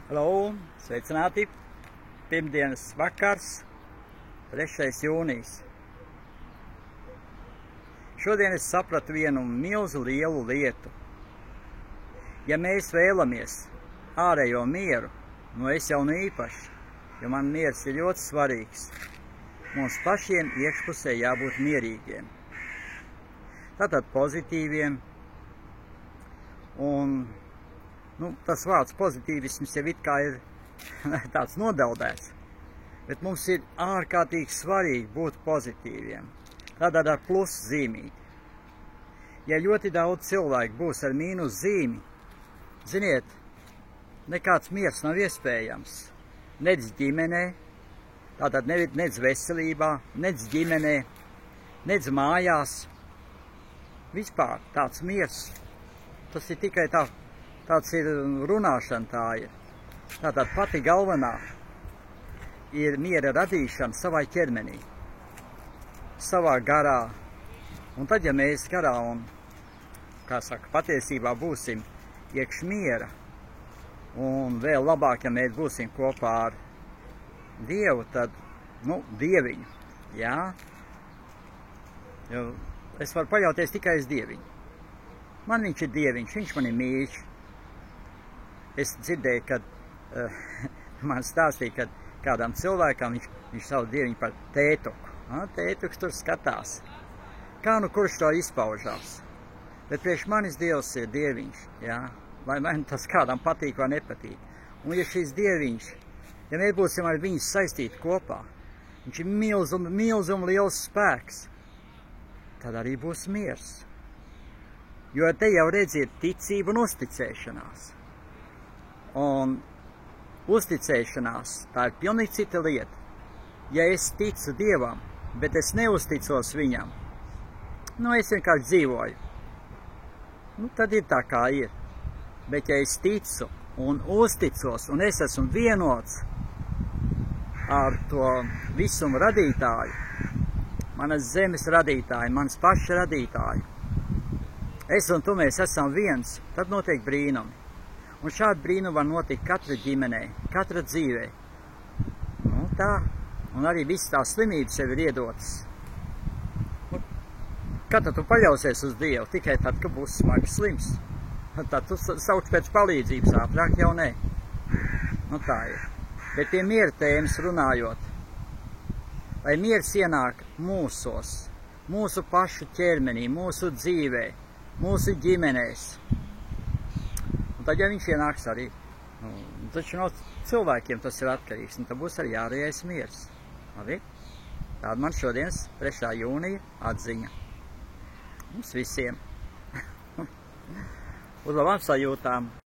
Halo, sveicināti! Pirmdienas vakars, 3. jūnijas. Šodien es sapratu vienu milzu lielu lietu. Ja mēs vēlamies ārējo mieru, es jau īpaši, jo man miers ir ļoti svarīgs, mums pašiem iekšpusē jābūt mierīgiem. Tātad pozitīviem un tas vārds pozitīvisms jau it kā ir tāds nodeldēts, bet mums ir ārkārtīgi svarīgi būt pozitīviem, tātad ar plus zīmīti. Ja ļoti daudz cilvēku būs ar mīnus zīmi, ziniet, nekāds miers nav iespējams, nec ģimenē, tātad nec veselībā, nec ģimenē, nec mājās, vispār tāds miers, tas ir tikai tāds ir runāšana tā ir. Tātad pati galvenā ir miera radīšana savai ķermenī, savā garā. Un tad, ja mēs garā un, kā saka, patiesībā būsim iekš miera, un vēl labāk, ja mēs būsim kopā ar Dievu, tad, Dieviņu, jā. Jo es varu paļauties tikai uz Dieviņu. Man viņš ir Dieviņš, viņš man ir mīļš. Es dzirdēju, kad man stāstīja, ka kādam cilvēkam viņš sauc Dieviņu par tētuku. Tētuks tur skatās. Kā kurš to izpaužās. Bet priekš manis Dievs ir Dieviņš, jā. Lai man tas kādam patīk vai nepatīk. Un ja šis Dieviņš, ja mēs būsim ar viņu saistīti kopā, viņš ir milzum liels spēks, tad arī būs miers. Jo te jau redziet ticība un uzticēšanās. Un uzticēšanās, tā ir pilnīgi cita lieta. Ja es ticu Dievam, bet es neuzticos viņam, es vienkārši dzīvoju. Tad ir tā, kā ir. Bet ja es ticu un uzticos, un es esmu vienots ar to visumu radītāju, manas zemes radītāju, manas paša radītāju, es un tu mēs esam viens, tad notiek brīnumi. Un šādi brīnumi var notikt katra ģimenē, katra dzīvē. Tā. Un arī visas tās slimības sev ir iedotas. Kad tu paļausies uz Dievu? Tikai tad, kad būs smagi slims. Tad tu sauc pēc palīdzības, ātrāk jau nē. Tā ir. Bet pie miera tēmas runājot, lai miers ienāk mūsos, mūsu pašu ķermenī, mūsu dzīvē, mūsu ģimenēs. Tad, ja viņš ienāks arī, taču no cilvēkiem tas ir atkarīgs, un tad būs arī ārējais miers. Labi? Tāda man šodienas 3. jūnija atziņa. Mums visiem. Uz labām sajūtām!